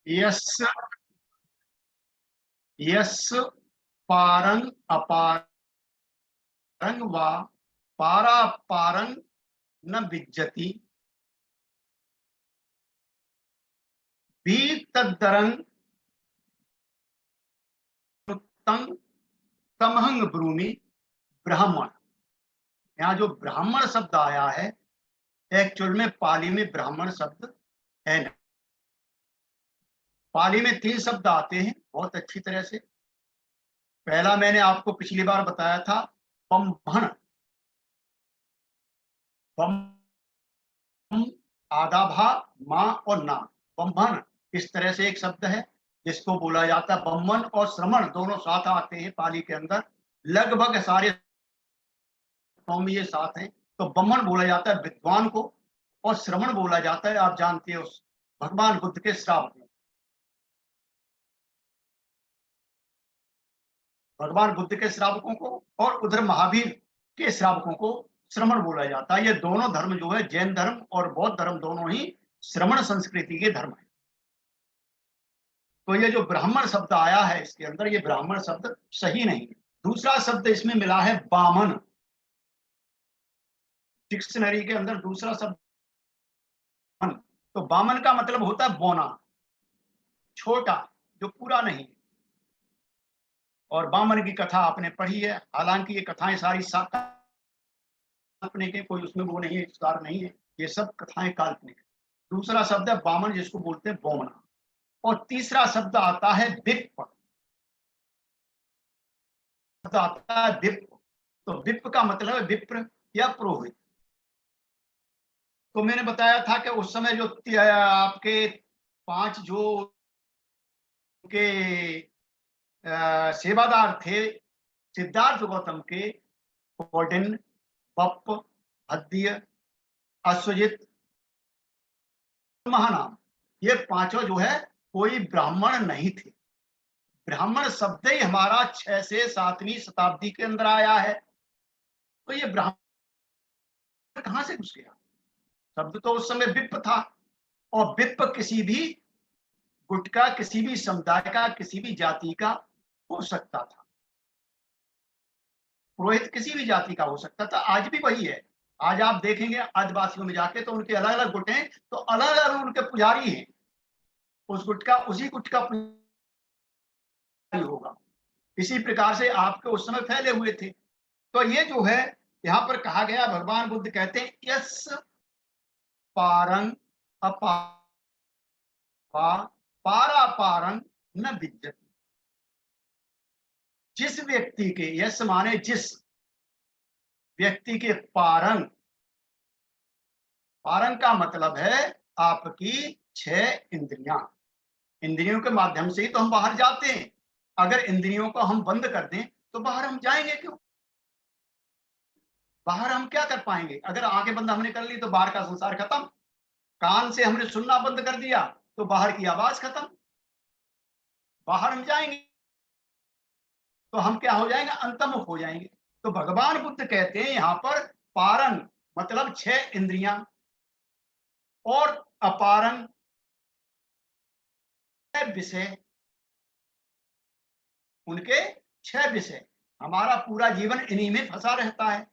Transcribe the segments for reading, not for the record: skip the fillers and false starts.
Yes yes पारंग अपारंग वा पारापारंग न विज्जति भी तदरंग तंग तमहंग ब्रूमि ब्राह्मण। यहाँ जो ब्राह्मण शब्द आया है, एक्चुअल में पाली में ब्राह्मण शब्द है नहीं। पाली में 3 शब्द आते हैं बहुत अच्छी तरह से। पहला मैंने आपको पिछली बार बताया था, बम्भण। बम आधा भा मां और ना, बम्भण इस तरह से एक शब्द है जिसको बोला जाता है। बम्मन और श्रमण दोनों साथ आते हैं पाली के अंदर, लगभग सारे में ये साथ हैं। तो बम्मन बोला जाता है विद्वान को, और श्रमण बोला जाता है, आप जानते हो, भगवान बुद्ध के श्रावक को। भगवान बुद्ध के श्रावकों को और उधर महावीर के श्रावकों को श्रमण बोला जाता है। ये दोनों धर्म जो है, जैन धर्म और बौद्ध धर्म, दोनों ही श्रमण संस्कृति के धर्म है। तो ये जो ब्राह्मण शब्द आया है इसके अंदर, ये ब्राह्मण शब्द सही नहीं है। दूसरा शब्द इसमें मिला है बामन। डिक्शनरी के अंदर दूसरा शब्द, तो बामन का मतलब होता है बौना, छोटा, जो पूरा नहीं। और बामन की कथा आपने पढ़ी है, हालांकि ये कथाएं सारी काल्पनिक है, कोई उसमें वो नहीं है, विस्तार नहीं है, ये सब कथाएं काल्पनिक है। दूसरा शब्द है बामन, जिसको बोलते हैं बौना। और तीसरा शब्द आता है विप्प। शब्द आता है विप्प। तो विप्प का मतलब है विप्र या पुरोहित। तो मैंने बताया था कि उस समय जो आपके 5 जो के सेवादार थे सिद्धार्थ गौतम के, कौंडिन्य, बप्प, भद्य, अश्वजित, महानाम, ये पांचों जो है कोई ब्राह्मण नहीं थे। ब्राह्मण शब्द ही हमारा 6 से 7वीं शताब्दी के अंदर आया है। तो ये ब्राह्मण कहां से घुस गया? शब्द तो उस समय विप्प था, और विप्प किसी भी गुट का, किसी भी समुदाय का, किसी भी जाति का हो सकता था। पुरोहित किसी भी जाति का हो सकता था, आज भी वही है। आज आप देखेंगे आदिवासियों में जाके तो उनके अलग अलग गुट हैं, तो अलग अलग उनके पुजारी हैं। उस गुट का, उसी गुट का पुजारी होगा। इसी प्रकार से आपके उस समय फैले हुए थे। तो ये जो है यहाँ पर कहा गया, भगवान बुद्ध कहते हैं यस पारंग अपा पारा पारंग न विद्यते। जिस व्यक्ति के, यस माने जिस व्यक्ति के पारंग, पारंग का मतलब है आपकी 6 इंद्रियां। इंद्रियों के माध्यम से ही तो हम बाहर जाते हैं। अगर इंद्रियों को हम बंद कर दें तो बाहर हम जाएंगे क्यों? बाहर हम क्या कर पाएंगे? अगर आंखें बंद हमने कर ली तो बाहर का संसार खत्म। कान से हमने सुनना बंद कर दिया तो बाहर की आवाज खत्म। बाहर हम जाएंगे तो हम क्या हो जाएंगे? अंतर्मुख हो जाएंगे। तो भगवान बुद्ध कहते हैं यहाँ पर पारंग मतलब 6 इंद्रियां, और अपारंग विषय, उनके 6 विषय। हमारा पूरा जीवन इन्हीं में फंसा रहता है,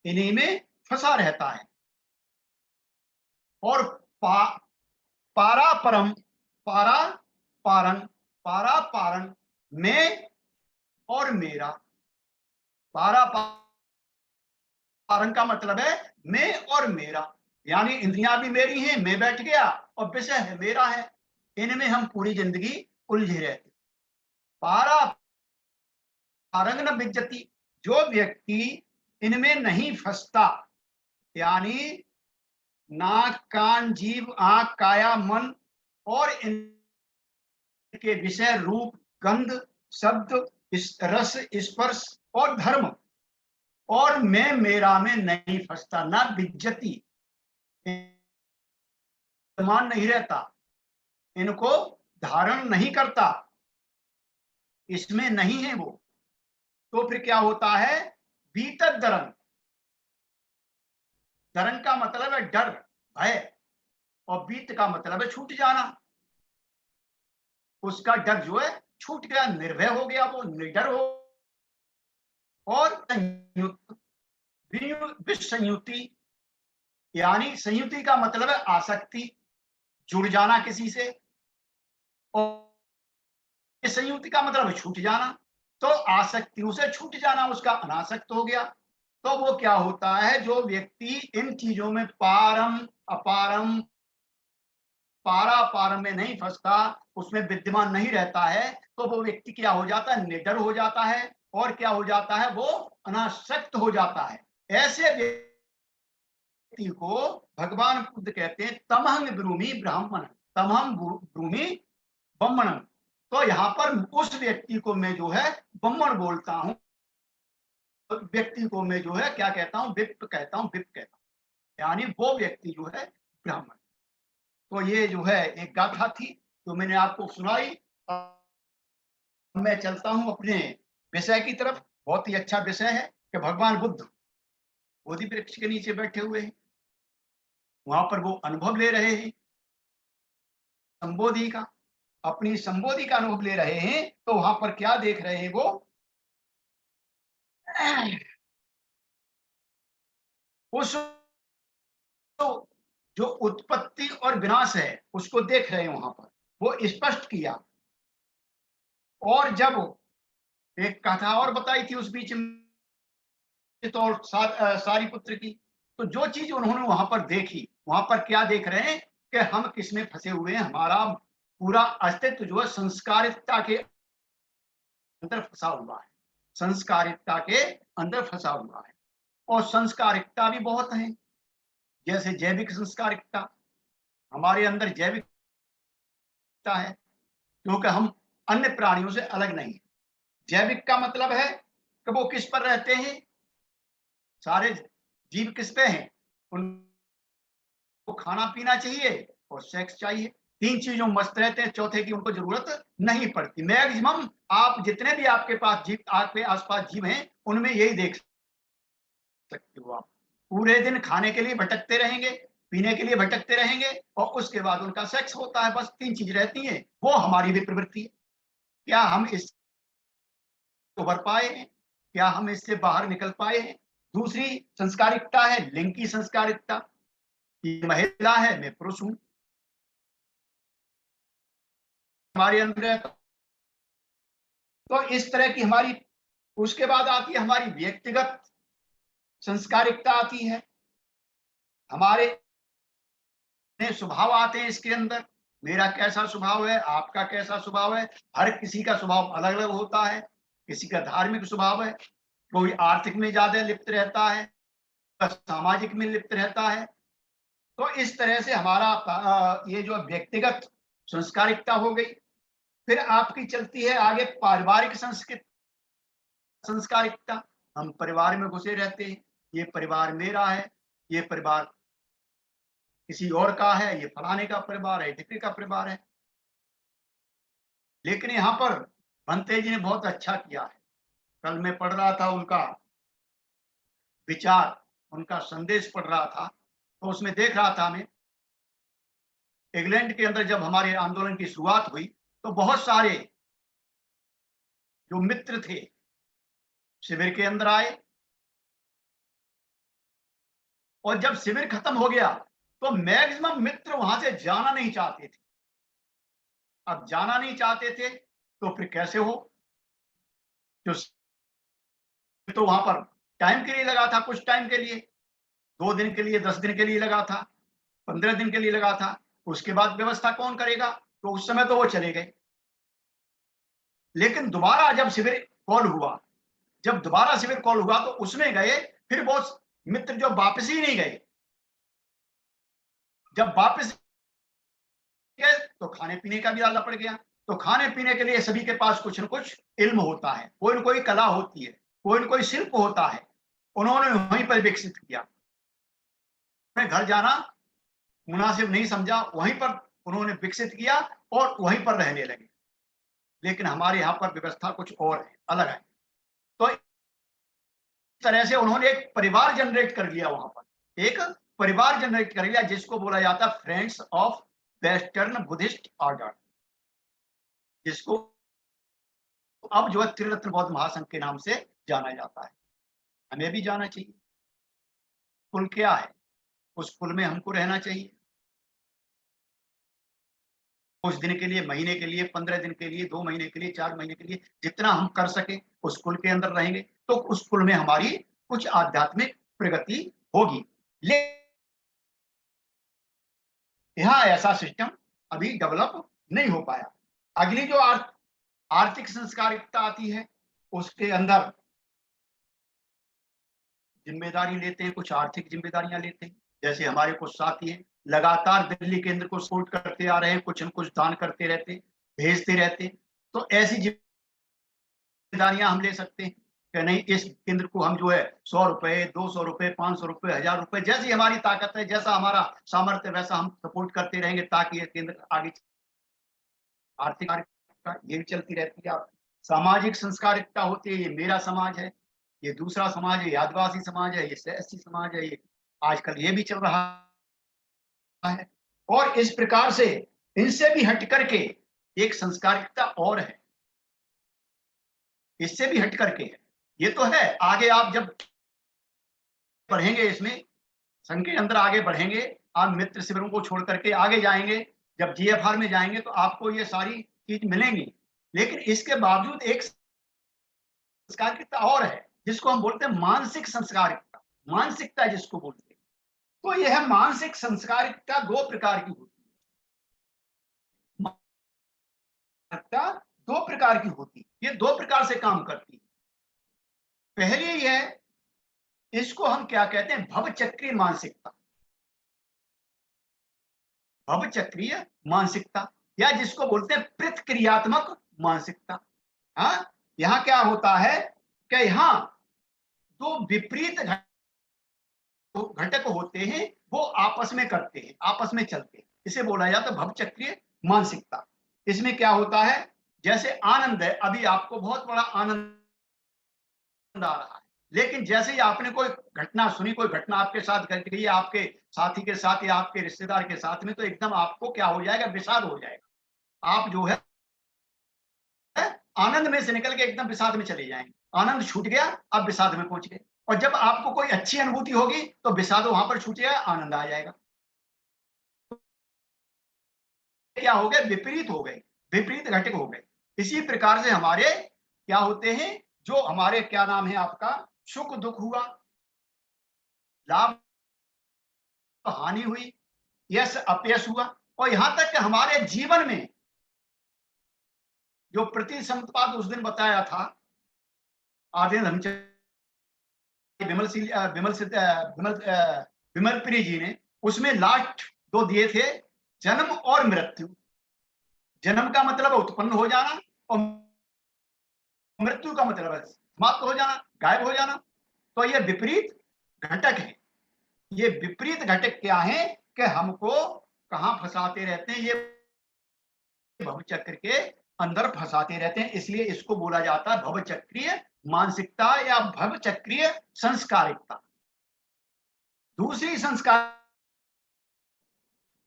इन्हीं में फंसा रहता है। और पारा परम, पारा पारंग, पारा पारंग मैं और मेरा। पारा पारंग का मतलब है मैं और मेरा, यानी इंद्रियां भी मेरी हैं, मैं बैठ गया, और विषय है मेरा है। इनमें हम पूरी जिंदगी उलझे रहते। पारा पारंग न विज्जति, जो व्यक्ति इनमें नहीं फंसता, यानी नाक कान जीव आंख काया मन और इनके विषय रूप गंध शब्द रस स्पर्श और धर्म और मैं मेरा में नहीं फंसता, ना विज्जति, मान नहीं रहता, इनको धारण नहीं करता, इसमें नहीं है वो, तो फिर क्या होता है? भीतर दरन। दरन का मतलब है डर, भय, और बीत का मतलब है छूट जाना। उसका डर जो है छूट गया, निर्भय हो गया, वो निडर हो। और संयुक्त, विसंयुति, यानी संयुति का मतलब है आसक्ति, जुड़ जाना किसी से, और संयुति का मतलब है छूट जाना। तो आसक्तियों से छूट जाना, उसका अनासक्त हो गया। तो वो क्या होता है, जो व्यक्ति इन चीजों में पारम अपारम पारापारम में नहीं फंसता, उसमें विद्यमान नहीं रहता है, तो वो व्यक्ति क्या हो जाता है, निडर हो जाता है, और क्या हो जाता है, वो अनासक्त हो जाता है। ऐसे व्यक्ति को भगवान बुद्ध कहते हैं तमहंग ब्रूमि ब्राह्मण, तमहंग ब्रूमि ब्रह्मणम। तो यहाँ पर उस व्यक्ति को मैं जो है ब्रह्मण बोलता हूँ, व्यक्ति को मैं जो है क्या कहता हूँ, विप्र कहता हूँ, विप्र कहता हूँ, यानी वो व्यक्ति जो है ब्राह्मण। तो ये जो है एक गाथा थी जो मैंने आपको सुनाई। मैं चलता हूं अपने विषय की तरफ। बहुत ही अच्छा विषय है कि भगवान बुद्ध बोधि वृक्ष के नीचे बैठे हुए हैं, वहां पर वो अनुभव ले रहे हैं संबोधि का, अपनी संबोधि का अनुभव ले रहे हैं। तो वहां पर क्या देख रहे हैं वो, उस जो उत्पत्ति और विनाश है उसको देख रहे हैं वहां पर, वो स्पष्ट किया। और जब एक कथा और बताई थी उस बीच में, तो सारी पुत्र की, तो जो चीज उन्होंने वहां पर देखी, वहां पर क्या देख रहे हैं कि हम किस में फंसे हुए हैं, हमारा पूरा अस्तित्व जो है संस्कारिकता के अंदर फंसा हुआ है, संस्कारिकता के अंदर फंसा हुआ है। और संस्कारिकता भी बहुत है, जैसे जैविक संस्कारिकता, हमारे अंदर जैविकता है, क्योंकि हम अन्य प्राणियों से अलग नहीं है। जैविक का मतलब है कि वो किस पर रहते हैं, सारे जीव किस पे हैं, उनको खाना पीना चाहिए और सेक्स चाहिए, तीन चीजों में मस्त रहते हैं, चौथे की उनको जरूरत नहीं पड़ती। मैक्सिमम आप जितने भी आपके पास जीव, आपके आसपास जीव हैं, उनमें यही देख सकते हो आप। पूरे दिन खाने के लिए भटकते रहेंगे, पीने के लिए भटकते रहेंगे, और उसके बाद उनका सेक्स होता है, बस तीन चीज रहती हैं। वो हमारी भी प्रवृत्ति है। क्या हम इससे उभर पाए हैं, क्या हम इससे बाहर निकल पाए हैं? दूसरी संस्कारिकता है लिंग की संस्कारिकता, ये महिला है मैं पुरुष हूं, हमारे अंदर है। तो इस तरह की हमारी, उसके बाद आती है हमारी व्यक्तिगत संस्कारिकता आती है, हमारे स्वभाव आते हैं इसके अंदर, मेरा कैसा स्वभाव है, आपका कैसा स्वभाव है। हर किसी का स्वभाव अलग अलग होता है, किसी का धार्मिक स्वभाव है, कोई आर्थिक में ज्यादा लिप्त रहता है, सामाजिक में लिप्त रहता है। तो इस तरह से हमारा ये जो व्यक्तिगत संस्कारिकता हो गई। फिर आपकी चलती है आगे पारिवारिक संस्कारिकता, हम परिवार में घुसे रहते हैं, ये परिवार मेरा है, ये परिवार किसी और का है, ये फलाने का परिवार है, ढिकरी का परिवार है। लेकिन यहाँ पर भंते जी ने बहुत अच्छा किया है। कल मैं पढ़ रहा था उनका विचार, उनका संदेश पढ़ रहा था, तो उसमें देख रहा था मैं, इंग्लैंड के अंदर जब हमारे आंदोलन की शुरुआत हुई, तो बहुत सारे जो मित्र थे शिविर के अंदर आए, और जब शिविर खत्म हो गया तो मैक्सिमम मित्र वहां से जाना नहीं चाहते थे। अब जाना नहीं चाहते थे तो फिर कैसे हो, जो तो वहां पर टाइम के लिए लगा था, कुछ टाइम के लिए, 2 दिन के लिए, 10 दिन के लिए लगा था, 15 दिन के लिए लगा था, उसके बाद व्यवस्था कौन करेगा, तो उस समय तो वो चले गए। लेकिन दोबारा जब शिविर कॉल हुआ, जब दोबारा शिविर कॉल हुआ तो उसमें गए, फिर वो मित्र जो वापस ही नहीं गए, जब वापस गए तो खाने पीने का भी डालना पड़ गया। तो खाने पीने के लिए सभी के पास कुछ न कुछ इल्म होता है, कोई न कोई कला होती है, कोई न कोई शिल्प होता है, उन्होंने वहीं पर विकसित किया। घर जाना मुनासिब नहीं समझा, वहीं पर उन्होंने विकसित किया और वहीं पर रहने लगे। लेकिन हमारे यहाँ पर व्यवस्था कुछ और है, अलग है। तो इस तरह से उन्होंने एक परिवार जनरेट कर लिया, वहां पर एक परिवार जनरेट कर लिया, जिसको बोला जाता है friends of western Buddhist order. जिसको अब जो है त्रिरत्न बौद्ध महासंघ के नाम से जाना जाता है। हमें भी जाना चाहिए। कुल क्या है? उस कुल में हमको रहना चाहिए। कुछ दिन के लिए, महीने के लिए, 15 दिन के लिए, 2 महीने के लिए, 4 महीने के लिए, जितना हम कर सके उस कुल के अंदर रहेंगे, तो उस कुल में हमारी कुछ आध्यात्मिक प्रगति होगी। यहाँ ऐसा सिस्टम अभी डेवलप नहीं हो पाया। अगली जो आर्थिक संस्कारिकता आती है, उसके अंदर जिम्मेदारी लेते हैं, कुछ आर्थिक जिम्मेदारियां लेते हैं। जैसे हमारे कुछ साथी हैं, लगातार दिल्ली केंद्र को सपोर्ट करते आ रहे हैं, कुछ न कुछ दान करते रहते, भेजते रहते। तो ऐसी जिम्मेदारियां हम ले सकते हैं कि नहीं, इस केंद्र को हम जो है 100 रुपए, 200 रुपए, 500 रुपए, 1000 रुपए, जैसी हमारी ताकत है, जैसा हमारा सामर्थ्य, वैसा हम सपोर्ट करते रहेंगे, ताकि यह केंद्र आगे आर्थिक ये भी चलती रहती है। सामाजिक संस्कारिकता होती है, ये मेरा समाज है, ये दूसरा समाज है, ये आदिवासी समाज है, ये एससी समाज है, ये आजकल ये भी चल रहा है। और इस प्रकार से इनसे भी हट करके एक संस्कारिकता और है, इससे भी हट करके है। ये तो है, आगे आप जब बढ़ेंगे, इसमें संघ के अंदर आगे बढ़ेंगे, आप मित्र शिविरों को छोड़ करके आगे जाएंगे, जब जीएफआर में जाएंगे तो आपको ये सारी चीज मिलेंगी। लेकिन इसके बावजूद एक संस्कारिकता और है, जिसको हम बोलते हैं मानसिक संस्कारिकता, मानसिकता जिसको बोलते हैं। तो यह मानसिक संस्कारिकता 2 प्रकार की होती है। मानसिकता 2 प्रकार की होती है, ये 2 प्रकार से काम करती है। पहली यह, इसको हम क्या कहते हैं, भवचक्रीय मानसिकता। भवचक्रीय मानसिकता, या जिसको बोलते हैं प्रतिक्रियात्मक मानसिकता। हाँ, यहाँ क्या होता है कि यहाँ 2 विपरीत घटक होते हैं, वो आपस में करते हैं, आपस में चलते हैं, इसे बोला जाता है भवचक्रीय मानसिकता। इसमें क्या होता है, जैसे आनंद है, अभी आपको बहुत बड़ा आनंद आ रहा है, लेकिन जैसे ही आपने कोई घटना सुनी, कोई घटना आपके साथ घट गई, आपके साथी के साथ या आपके रिश्तेदार के साथ में, तो एकदम आपको क्या हो जाएगा, विषाद हो जाएगा। आप जो है आनंद में से निकल के एकदम विषाद में चले जाएंगे। आनंद छूट गया, आप विषाद में पहुंच गए। और जब आपको कोई अच्छी अनुभूति होगी तो विषाद वहां पर छूट जाएगा, आनंद आ जाएगा। क्या हो गए, विपरीत हो गए, विपरीत घटक हो गए। इसी प्रकार से हमारे क्या होते हैं, जो हमारे क्या नाम है आपका, सुख दुख हुआ, लाभ हानि हुई, यश अपयश हुआ, और यहां तक कि हमारे जीवन में जो प्रतिसंपाद उस दिन बताया था आर्यन विमल प्री जी ने, उसमें लास्ट 2 दिए थे, जन्म और मृत्यु। जन्म का मतलब उत्पन्न हो जाना, और मृत्यु का मतलब है समाप्त हो जाना, गायब हो जाना। तो ये विपरीत घटक है। ये विपरीत घटक क्या है कि हमको कहां फंसाते रहते हैं, ये भवचक्र के अंदर फंसाते रहते हैं। इसलिए इसको बोला जाता है भवचक्रीय मानसिकता या भवचक्रीय संस्कारिकता। दूसरी संस्कार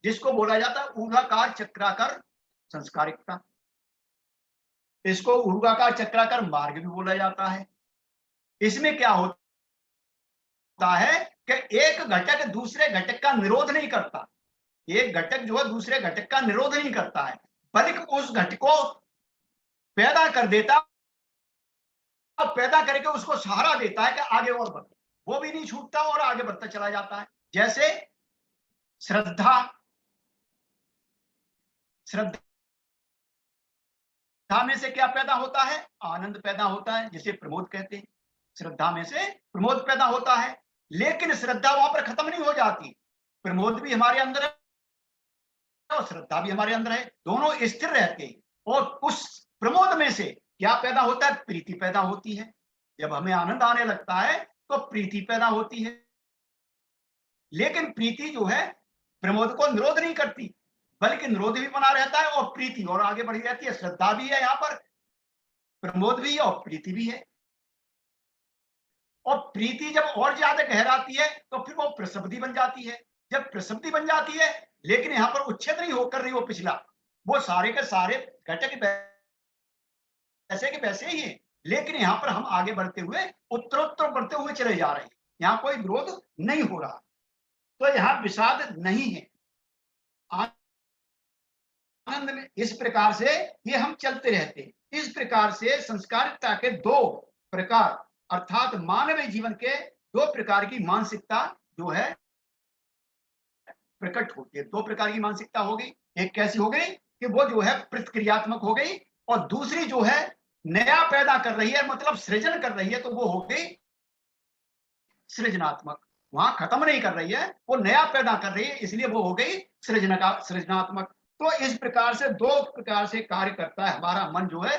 जिसको बोला जाता है ऊर्ध्वाकार चक्राकार संस्कारिकता, इसको ऊर्ध्वाकार चक्राकार मार्ग भी बोला जाता है। इसमें क्या होता है कि एक घटक दूसरे घटक का निरोध नहीं करता, एक घटक जो है दूसरे घटक का निरोध नहीं करता है, बल्कि उस घटक को पैदा कर देता, पैदा करके उसको सहारा देता है कि आगे और बढ़, वो भी नहीं छूटता और आगे बढ़ता चला जाता है। जैसे श्रद्धा, श्रद्धा में से क्या पैदा होता है, आनंद पैदा होता है, जिसे प्रमोद कहते हैं। श्रद्धा में से प्रमोद पैदा होता है, लेकिन श्रद्धा वहां पर खत्म नहीं हो जाती, प्रमोद भी हमारे अंदर है और श्रद्धा भी हमारे अंदर है, दोनों स्थिर रहते हैं। और उस प्रमोद में से क्या पैदा होता है, प्रीति पैदा होती है। जब हमें आनंद आने लगता है तो प्रीति पैदा होती है, लेकिन प्रीति जो है प्रमोद को निरोध नहीं करती, बल्कि निरोध भी बना रहता है और प्रीति और आगे बढ़ी रहती है। श्रद्धा भी है, यहाँ पर प्रमोद भी है और प्रीति भी है। और प्रीति जब और ज्यादा गहराती है तो फिर वो प्रसब्धि बन जाती है। जब प्रसब्धि बन जाती है, लेकिन यहाँ पर उच्छेद नहीं होकर रही वो पिछला, वो सारे के सारे घटक ऐसे के वैसे ही है, लेकिन यहाँ पर हम आगे बढ़ते हुए उत्तरोत्तर बढ़ते हुए चले जा रहे हैं, यहाँ कोई विरोध नहीं हो रहा, तो यहाँ विषाद नहीं है, आनंद में। इस प्रकार से ये हम चलते रहते हैं। इस प्रकार से संस्कारिकता के दो प्रकार, अर्थात मानवीय जीवन के दो प्रकार की मानसिकता जो है प्रकट होती है। दो प्रकार की मानसिकता हो गई, एक कैसी हो गई कि वो जो है प्रतिक्रियात्मक हो गई, और दूसरी जो है नया पैदा कर रही है, मतलब सृजन कर रही है, तो वो हो गई सृजनात्मक। वहां खत्म नहीं कर रही है, वो नया पैदा कर रही है, इसलिए वो हो गई सृजनात्मक। तो इस प्रकार से दो प्रकार से कार्य करता है हमारा मन, जो है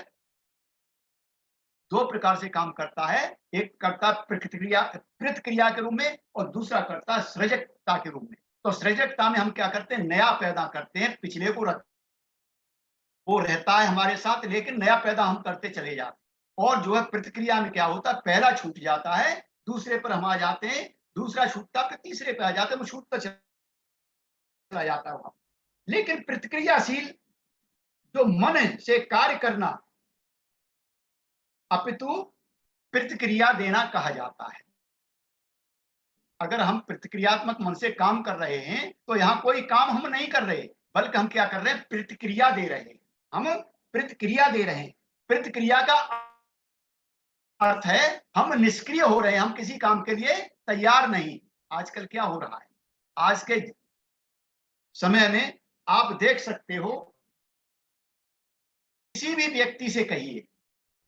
दो प्रकार से काम करता है, एक करता प्रतिक्रिया के रूप में, और दूसरा करता सृजकता के रूप में। तो सृजकता में हम क्या करते हैं, नया पैदा करते हैं, पिछले को रख, वो रहता है हमारे साथ, लेकिन नया पैदा हम करते चले जाते हैं। और जो है प्रतिक्रिया में क्या होता है, पहला छूट जाता है, दूसरे पर हम आ जाते हैं, दूसरा छूटता, फिर तीसरे पे आ जाते हैं, वो छूटता चला जाता है वहां। लेकिन प्रतिक्रियाशील जो मन से कार्य करना अपितु प्रतिक्रिया देना कहा जाता है। अगर हम प्रतिक्रियात्मक मन से काम कर रहे हैं, तो यहाँ कोई काम हम नहीं कर रहे, बल्कि हम क्या कर रहे हैं, प्रतिक्रिया दे रहे हैं। हम प्रतिक्रिया दे रहे हैं। प्रतिक्रिया का अर्थ है हम निष्क्रिय हो रहे हैं, हम किसी काम के लिए तैयार नहीं। आजकल क्या हो रहा है, आज के समय में आप देख सकते हो, किसी भी व्यक्ति से कहिए,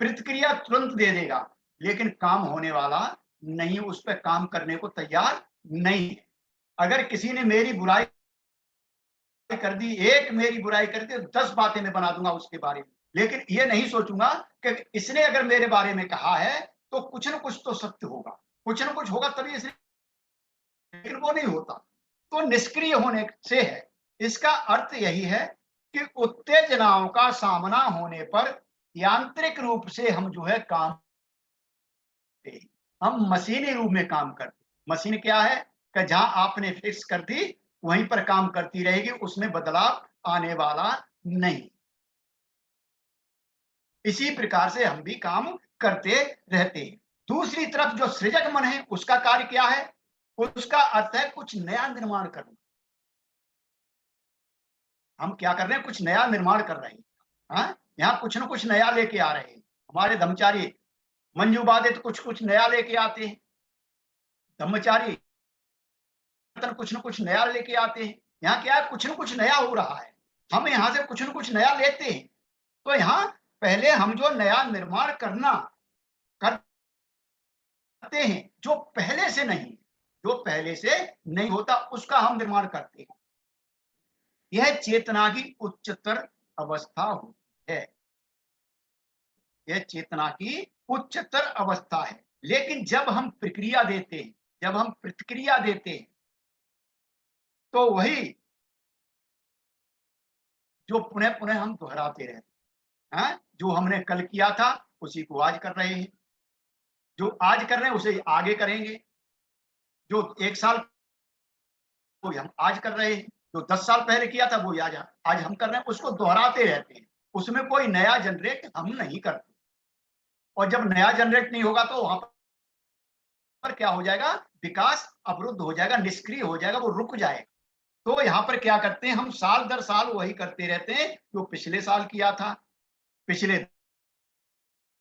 प्रतिक्रिया तुरंत दे देगा, लेकिन काम होने वाला नहीं, उस पर काम करने को तैयार नहीं है। अगर किसी ने मेरी बुराई कर दी, एक मेरी बुराई कर दी, 10 बातें मैं बना दूंगा उसके बारे में, लेकिन ये नहीं सोचूंगा कि इसने अगर मेरे बारे में कहा है तो कुछ न कुछ तो सत्य होगा, कुछ न कुछ होगा तभी इसने, लेकिन वो नहीं होता। तो निष्क्रिय होने से है। इसका अर्थ यही है कि उत्तेजनाओं का सामना होने पर यांत्रिक रूप से हम जो है काम, हम मशीनी रूप में काम करते। मशीन क्या है कि जहां आपने फिक्स कर दी वहीं पर काम करती रहेगी, उसमें बदलाव आने वाला नहीं। इसी प्रकार से हम भी काम करते रहते हैं। दूसरी तरफ जो सृजक मन है, उसका कार्य क्या है, उसका अर्थ है कुछ नया निर्माण करना। हम क्या कर रहे हैं, कुछ नया निर्माण कर रहे हैं। हाँ, यहाँ कुछ न कुछ नया लेके आ रहे हैं। हमारे धर्मचारी मंजू बादे तो कुछ कुछ नया लेके आते हैं, धर्मचारी कुछ न कुछ नया लेके आते हैं। यहाँ क्या है, कुछ न कुछ नया हो रहा है, हम यहाँ से कुछ न कुछ नया लेते हैं। तो यहाँ पहले हम जो नया निर्माण करते हैं, जो पहले से नहीं, जो पहले से नहीं होता, उसका हम निर्माण करते हैं। यह चेतना की उच्चतर अवस्था होती है, यह चेतना की उच्चतर अवस्था है। लेकिन जब हम प्रक्रिया देते हैं, जब हम प्रतिक्रिया देते हैं, तो वही जो पुनः पुनः हम दोहराते रहते हैं। जो हमने कल किया था उसी को आज कर रहे हैं, जो आज कर रहे हैं उसे आगे करेंगे, जो 1 साल वो हम आज कर रहे हैं, जो 10 साल पहले किया था वो आज हम कर रहे हैं, उसको दोहराते रहते हैं। उसमें कोई नया जनरेट हम नहीं करते, और जब नया जनरेट नहीं होगा तो वहां पर क्या हो जाएगा, विकास अवरुद्ध हो जाएगा, निष्क्रिय हो जाएगा, वो रुक जाएगा। तो यहाँ पर क्या करते हैं, हम साल दर साल वही करते रहते हैं जो पिछले साल किया था, पिछले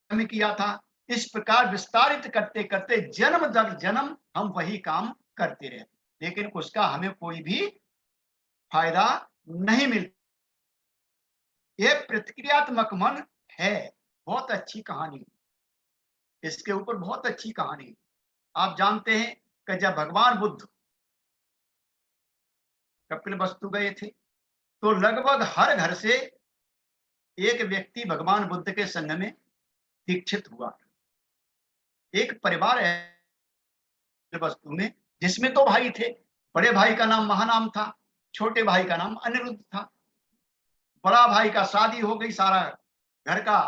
में किया था। इस प्रकार विस्तारित करते करते जन्म दर जन्म हम वही काम करते रहते, लेकिन उसका हमें कोई भी फायदा नहीं मिलता। यह प्रतिक्रियात्मक मन है, बहुत अच्छी कहानी, इसके ऊपर बहुत अच्छी कहानी। आप जानते हैं कि जब भगवान बुद्ध कपिलवस्तु गए थे, तो लगभग हर घर से एक व्यक्ति भगवान बुद्ध के संग में दीक्षित हुआ। एक परिवार है वस्तु में, जिसमें 2 भाई थे। बड़े भाई का नाम महानाम था, छोटे भाई का नाम अनिरुद्ध था। बड़ा भाई का शादी हो गई, सारा घर का,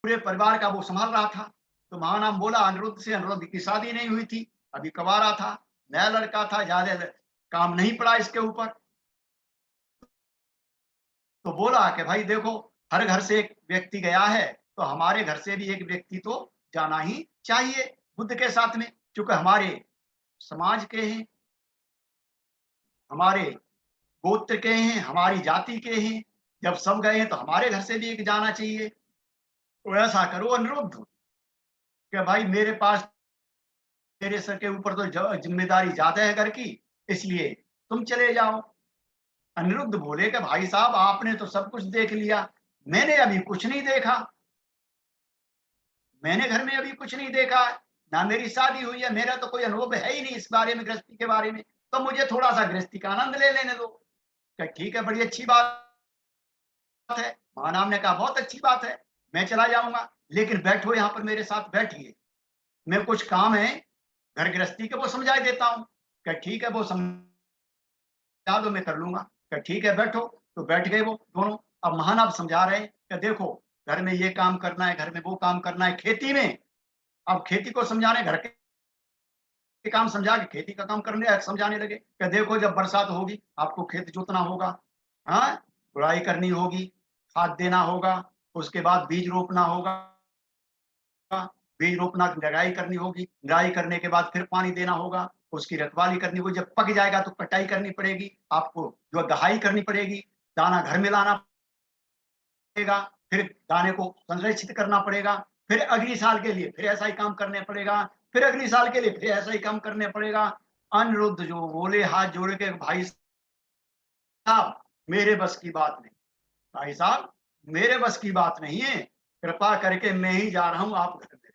पूरे परिवार का वो संभाल रहा था। तो महानाम बोला अनिरुद्ध से, अनिरुद्ध की शादी नहीं हुई थी, अभी कवारा था, नया लड़का था, ज्यादा काम नहीं पड़ा इसके ऊपर। तो बोला कि भाई देखो, हर घर से एक व्यक्ति गया है, तो हमारे घर से भी एक व्यक्ति तो जाना ही चाहिए बुद्ध के साथ में, क्योंकि हमारे समाज के हैं, हमारे गोत्र के हैं, हमारी जाति के हैं। जब सब गए हैं तो हमारे घर से भी एक जाना चाहिए। तो ऐसा करो अनिरुद्ध कि भाई मेरे पास मेरे सर के ऊपर तो जिम्मेदारी ज्यादा है घर की, इसलिए तुम चले जाओ। अनिरुद्ध बोले कि भाई साहब आपने तो सब कुछ देख लिया, मैंने अभी कुछ नहीं देखा। मैंने घर में अभी कुछ नहीं देखा है, ना मेरी शादी हुई है, मेरा तो कोई अनुभव है ही नहीं इस बारे में, गृहस्थी के बारे में। तो मुझे थोड़ा सा गृहस्थी का आनंद ले लेने दो। ठीक है, बड़ी अच्छी बात है। महानाम ने कहा बहुत अच्छी बात है, मैं चला जाऊंगा, लेकिन बैठो यहाँ पर मेरे साथ बैठिए, मैं कुछ काम है घर गृहस्थी के वो समझा देता हूँ। ठीक है, वो समझा दो, मैं कर लूंगा। ठीक है बैठो। तो बैठ गए वो दोनों। अब महानाम समझा रहे हैं कि देखो घर में ये काम करना है, घर में वो काम करना है, खेती में अब खेती को समझाने, घर के काम समझा के खेती का काम करने समझाने लगे कि देखो जब बरसात होगी आपको खेत जोतना होगा, हाँ, गुड़ाई करनी होगी, खाद देना होगा, उसके बाद बीज रोपना होगा, बीज रोपना, निराई करनी होगी, निराई करने के बाद फिर पानी देना होगा, उसकी रखवाली करनी होगी, जब पक जाएगा तो कटाई करनी पड़ेगी, आपको जो दहाई करनी पड़ेगी, दाना घर में लाना पड़ेगा, फिर दाने को संरक्षित करना पड़ेगा, फिर अगले साल के लिए फिर ऐसा ही काम करने पड़ेगा, फिर अगले साल के लिए फिर ऐसा ही काम करने पड़ेगा। अनिरुद्ध जो बोले हाथ जोड़ के, भाई साहब मेरे बस की बात नहीं, भाई साहब मेरे बस की बात नहीं है, कृपा करके मैं ही जा रहा हूं, आप घर में।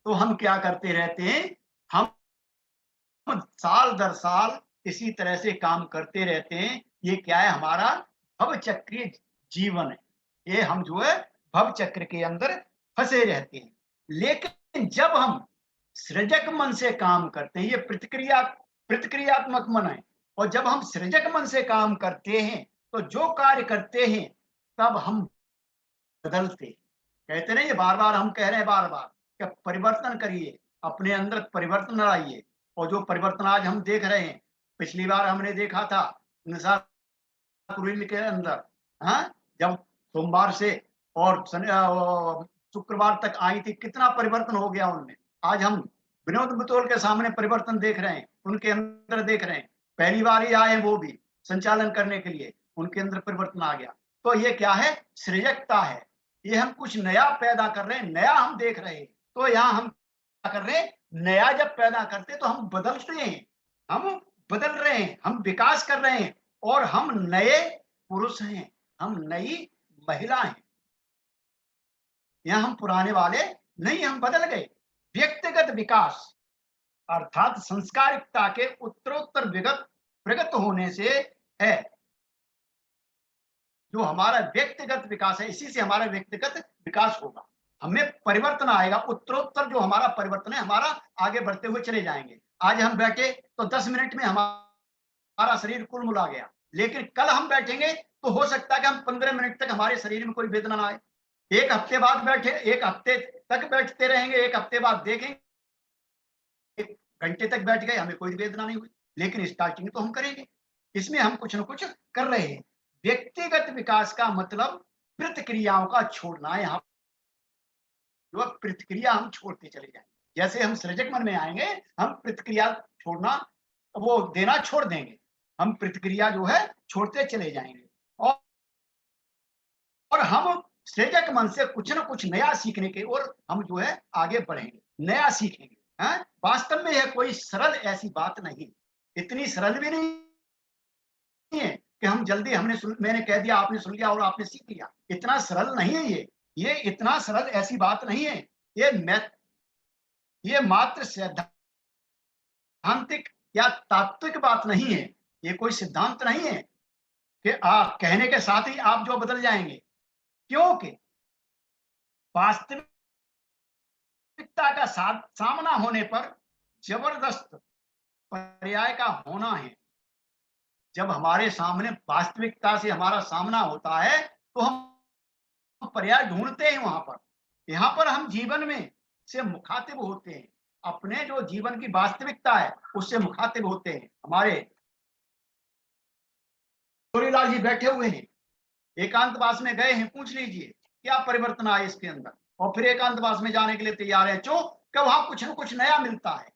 तो हम क्या करते रहते हैं, हम साल दर साल इसी तरह से काम करते रहते हैं। ये क्या है, हमारा भव चक्रीय जीवन है। ये हम जो है भव चक्र के अंदर फंसे रहते हैं। लेकिन जब हम सृजक मन से काम करते हैं, ये प्रतिक्रियात्मक मन है, और जब हम सृजक मन से काम करते हैं तो जो कार्य करते हैं तब हम बदलते हैं। कहते नहीं, ये बार बार हम कह रहे हैं, बार बार कि परिवर्तन करिए, अपने अंदर परिवर्तन लाइए। और जो परिवर्तन आज हम देख रहे हैं, पिछली बार हमने देखा था निशा कुरिल के अंदर, हाँ, जब सोमवार से और शुक्रवार तक आई थी, कितना परिवर्तन हो गया उनमें। आज हम विनोद बुतोल के सामने परिवर्तन देख रहे हैं, उनके अंदर देख रहे हैं, पहली बार ही आए वो भी संचालन करने के लिए, उनके अंदर परिवर्तन आ गया। तो ये क्या है, सृजकता है। ये हम कुछ नया पैदा कर रहे हैं, नया हम देख रहे हैं। तो यहाँ हम क्या कर रहे हैं, नया जब पैदा करते तो हम बदलते हैं, हम बदल रहे हैं, हम विकास कर रहे हैं, और हम नए पुरुष हैं, हम नई महिला हैं। यहाँ हम पुराने वाले नहीं, हम बदल गए। व्यक्तिगत विकास अर्थात संस्कारिकता के उत्तरोत्तर विगत प्रगत होने से है, जो हमारा व्यक्तिगत विकास है, इसी से हमारा व्यक्तिगत विकास होगा, हमें परिवर्तन आएगा। उत्तरोत्तर जो हमारा परिवर्तन है, हमारा आगे बढ़ते हुए चले जाएंगे। आज हम बैठे तो 10 मिनट में हमारा शरीर कुलमुला गया, लेकिन कल हम बैठेंगे तो हो सकता है कि हम 15 मिनट तक हमारे शरीर में कोई वेदना ना आए। एक हफ्ते बाद बैठे, एक हफ्ते तक बैठते रहेंगे, एक हफ्ते बाद देखेंगे 1 घंटे तक बैठ गए, हमें कोई वेदना नहीं हुई, लेकिन स्टार्टिंग तो हम करेंगे। इसमें हम कुछ ना कुछ कर रहे हैं। व्यक्तिगत विकास का मतलब प्रतिक्रियाओं का छोड़ना है। यहाँ जो प्रतिक्रिया हम छोड़ते चले जाएंगे, जैसे हम सृजक मन में आएंगे, हम प्रतिक्रिया छोड़ना, वो देना छोड़ देंगे, हम प्रतिक्रिया जो है छोड़ते चले जाएंगे, और हम सृजक मन से कुछ ना कुछ नया सीखने की ओर हम जो है आगे बढ़ेंगे, नया सीखेंगे। हैं? वास्तव में यह कोई सरल ऐसी बात नहीं, इतनी सरल भी नहीं है कि हम जल्दी मैंने कह दिया, आपने सुन लिया और आपने सीख लिया। इतना सरल नहीं है ये इतना सरल ऐसी बात नहीं है। ये ये मात्र सैद्धांतिक या तात्विक बात नहीं है, ये कोई सिद्धांत नहीं है कि आप कहने के साथ ही आप जो बदल जाएंगे। क्योंकि वास्तविकता का सामना होने पर जबरदस्त पर्याय का होना है। जब हमारे सामने वास्तविकता से हमारा सामना होता है तो हम पर्याय ढूंढते हैं वहां पर। यहाँ पर हम जीवन में से मुखातिब होते हैं, अपने जो जीवन की वास्तविकता है उससे मुखातिब होते हैं। हमारे लाल जी बैठे हुए हैं, एकांतवास में गए हैं, पूछ लीजिए क्या परिवर्तन आए इसके अंदर, और फिर एकांतवास में जाने के लिए तैयार है, क्यों? कि वहां कुछ न कुछ नया मिलता है।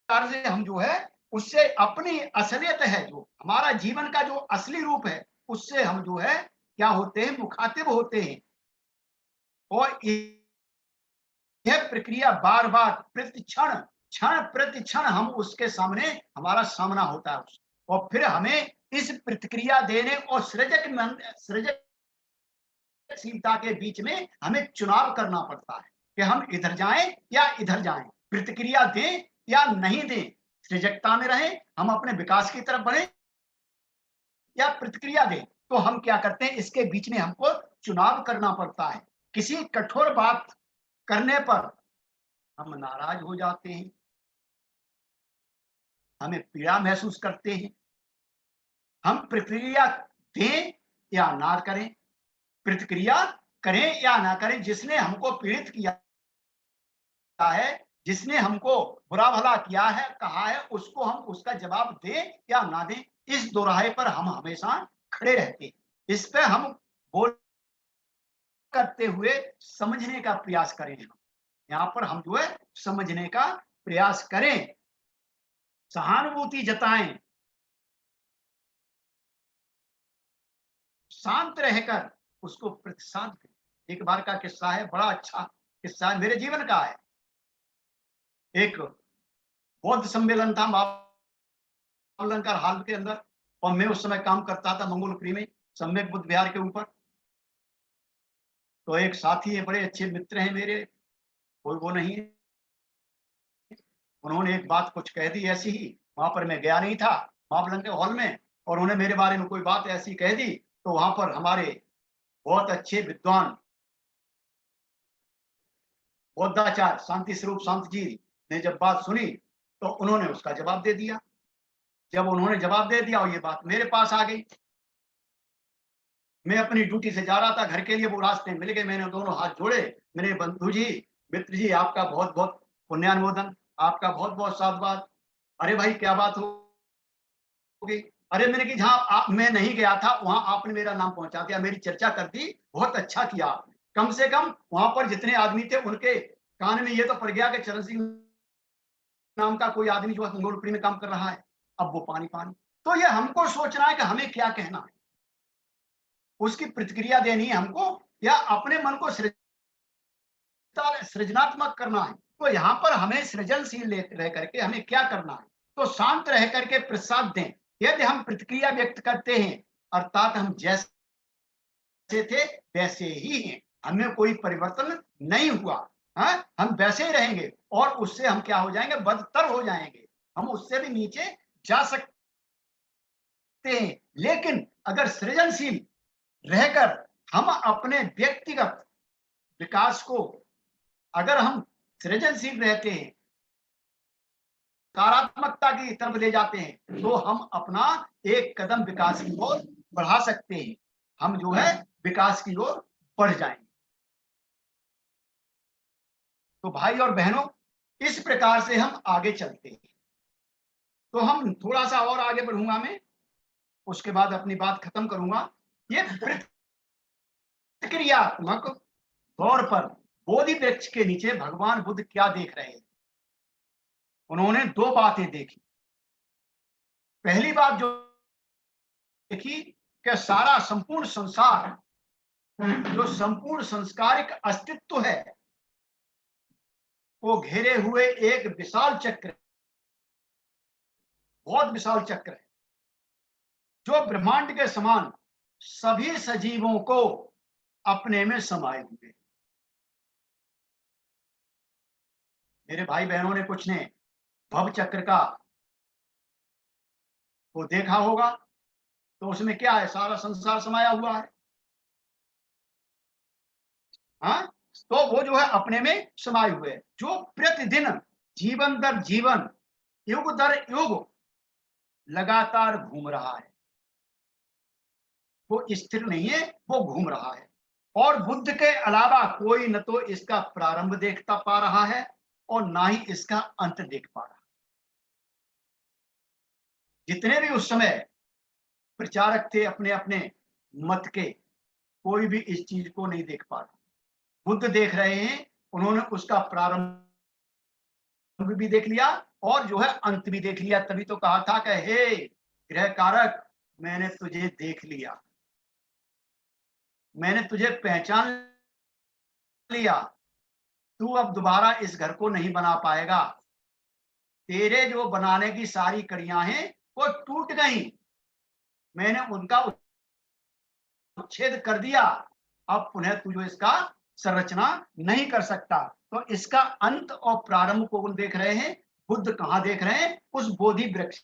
से हम जो है उससे अपनी असलियत है, जो हमारा जीवन का जो असली रूप है, उससे हम जो है क्या होते हैं, मुखातिब होते हैं। और यह प्रक्रिया बार बार प्रति क्षण क्षण प्रति क्षण हम उसके सामने, हमारा सामना होता है और फिर हमें इस प्रतिक्रिया देने और सृजनशीलता के बीच में हमें चुनाव करना पड़ता है कि हम इधर जाएं या इधर जाएं, प्रतिक्रिया दें या नहीं दें, सृजकता में रहें, हम अपने विकास की तरफ बढ़े या प्रतिक्रिया दें। तो हम क्या करते हैं, इसके बीच में हमको चुनाव करना पड़ता है। किसी कठोर बात करने पर हम नाराज हो जाते हैं, हमें पीड़ा महसूस करते हैं। हम प्रतिक्रिया दें या ना करें, प्रतिक्रिया करें या ना करें, जिसने हमको पीड़ित किया है, जिसने हमको बुरा भला किया है, कहा है, उसको हम उसका जवाब दें या ना दें, इस दोराहे पर हम हमेशा खड़े रहते हैं। इस पे हम बोल करते हुए समझने का प्रयास करें। यहाँ पर हम जो है समझने का प्रयास करें, सहानुभूति जताएं, शांत रहकर उसको प्रतिसाद दें। एक बार का किस्सा है, बड़ा अच्छा किस्सा है, मेरे जीवन का है। एक बौद्ध सम्मेलन था मावलंकर हाल के अंदर, और मैं उस समय काम करता था मंगोलपुरी में, सम्यक बुद्ध विहार के ऊपर। तो एक साथी है, बड़े अच्छे मित्र हैं मेरे, कोई वो नहीं है। उन्होंने एक बात कुछ कह दी ऐसी ही, वहां पर मैं गया नहीं था मावलंकर हॉल में, और उन्होंने मेरे बारे में कोई बात ऐसी कह दी, तो वहां पर हमारे बहुत अच्छे विद्वान बौद्धाचार्य शांति स्वरूप शांत जी ने जब बात सुनी, तो उन्होंने उसका जवाब दे दिया। जब उन्होंने जवाब दे दिया और ये बात मेरे पास आ गई, मैं अपनी ड्यूटी से जा रहा था घर के लिए, वो रास्ते मिल गए, मैंने दोनों हाथ जोड़े, मेरे बंधु जी, मित्र जी, आपका बहुत बहुत पुण्यानुमोदन, आपका बहुत बहुत साधुवाद। अरे भाई क्या बात होगी? अरे मैंने कि जहां मैं नहीं गया था वहां आपने मेरा नाम पहुंचा दिया, मेरी चर्चा कर दी, बहुत अच्छा किया आपने। कम से कम वहां पर जितने आदमी थे उनके कान में ये तो पड़ गया कि चरण सिंह नाम का कोई आदमी जो है मंगोलपुरी में काम कर रहा है। अब वो पानी पानी, तो ये हमको सोचना है कि हमें क्या कहना है, उसकी प्रतिक्रिया देनी है हमको, या अपने मन को सृजनात्मक करना है। तो यहाँ पर हमें सृजनशील रह करके हमें क्या करना है, तो शांत रह करके प्रसाद दें। यदि हम प्रतिक्रिया व्यक्त करते हैं, अर्थात हम जैसे थे वैसे ही हैं, हमें कोई परिवर्तन नहीं हुआ, हम वैसे ही रहेंगे, और उससे हम क्या हो जाएंगे, बदतर हो जाएंगे, हम उससे भी नीचे जा सकते हैं। लेकिन अगर सृजनशील रहकर हम अपने व्यक्तिगत विकास को, अगर हम सृजनशील रहते हैं, सकारात्मकता की तरफ ले जाते हैं, तो हम अपना एक कदम विकास की ओर बढ़ा सकते हैं, हम जो है विकास की ओर बढ़ जाएंगे। तो भाई और बहनों, इस प्रकार से हम आगे चलते हैं। तो हम थोड़ा सा और आगे बढ़ूंगा मैं, उसके बाद अपनी बात खत्म करूंगा। ये प्रतिक्रियात्मक तौर पर बोधि वृक्ष के नीचे भगवान बुद्ध क्या देख रहे हैं? उन्होंने दो बातें देखी। पहली बात जो देखी कि सारा संपूर्ण संसार, जो संपूर्ण संस्कारिक अस्तित्व है, वो घेरे हुए एक विशाल चक्र, बहुत विशाल चक्र है, जो ब्रह्मांड के समान सभी सजीवों को अपने में समाये हुए। मेरे भाई बहनों ने कुछ ने भव चक्र का वो देखा होगा, तो उसमें क्या है, सारा संसार समाया हुआ है। हाँ, तो वो जो है अपने में समाये हुए है, जो प्रतिदिन जीवन दर जीवन, युग दर युग लगातार घूम रहा है, वो स्थिर नहीं है, वो घूम रहा है। और बुद्ध के अलावा कोई न तो इसका प्रारंभ देखता पा रहा है और ना ही इसका अंत देख पा रहा। जितने भी उस समय प्रचारक थे अपने अपने मत के, कोई भी इस चीज को नहीं देख पा रहा। बुद्ध देख रहे हैं, उन्होंने उसका प्रारंभ भी देख लिया और जो है अंत भी देख लिया। तभी तो कहा था कि हे ग्रह कारक, मैंने तुझे देख लिया, मैंने तुझे पहचान लिया, तू अब दोबारा इस घर को नहीं बना पाएगा। तेरे जो बनाने की सारी कड़ियां हैं वो टूट गई, मैंने उनका उच्छेद कर दिया, अब पुनः तू जो इसका संरचना नहीं कर सकता। तो इसका अंत और प्रारंभ को देख रहे हैं। बुद्ध कहां देख रहे हैं? उस बोधि वृक्ष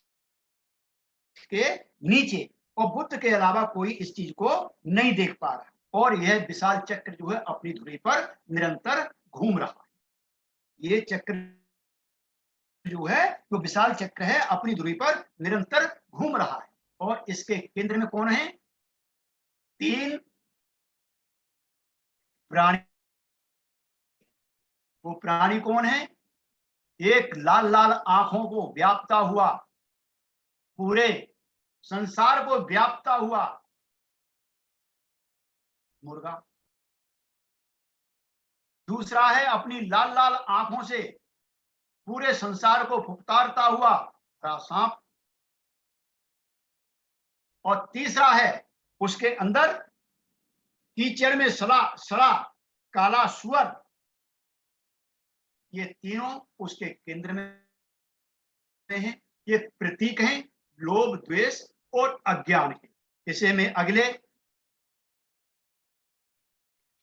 के नीचे, और बुद्ध के अलावा कोई इस चीज को नहीं देख पा रहा। और यह विशाल चक्र जो है अपनी धुरी पर निरंतर घूम रहा है। ये चक्र जो है, जो विशाल चक्र है, अपनी धुरी पर निरंतर घूम रहा है। और इसके केंद्र में कौन है? 3 प्राणी। वो प्राणी कौन है? एक लाल लाल आंखों को व्यापता हुआ, पूरे संसार को व्यापता हुआ मुर्गा। दूसरा है अपनी लाल लाल आंखों से पूरे संसार को फुफकारता हुआ हरा सांप। और तीसरा है उसके अंदर कीचड़ में सड़ा सड़ा काला सुअर। ये तीनों उसके केंद्र में हैं। ये प्रतीक हैं लोभ, द्वेष और अज्ञान के। इसे मैं अगले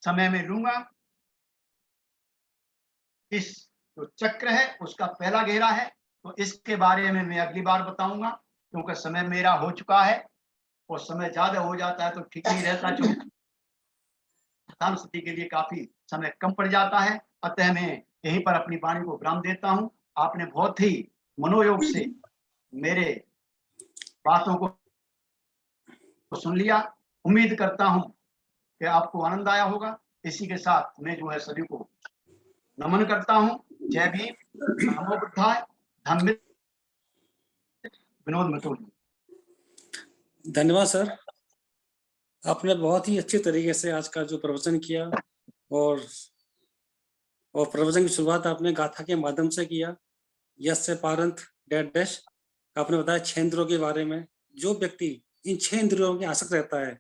समय में लूंगा। इस जो चक्र है उसका पहला घेरा है, तो इसके बारे में मैं अगली बार बताऊंगा, क्योंकि समय मेरा हो चुका है और समय ज्यादा हो जाता है तो ठीक नहीं रहता, जो प्रधान स्थिति के लिए काफी समय कम पड़ जाता है। अतः मैं यहीं पर अपनी वाणी को विराम देता हूं। आपने बहुत ही मनोयोग से मेरे बातों को सुन लिया। उम्मीद करता हूं कि आपको आनंद आया होगा। इसी के साथ मैं जो है सभी को नमन करता हूं। जय भीम, नमो बुद्धाय, धम्म विनोद मतुल। धन्यवाद सर, आपने बहुत ही अच्छे तरीके से आज का जो प्रवचन किया, और प्रवचन की शुरुआत आपने गाथा के माध्यम से किया। यस्य पारंत डैश डैश, आपने बताया 6 इंद्रियों के बारे में। जो व्यक्ति इन 6 इंद्रियों में आसक्त रहता है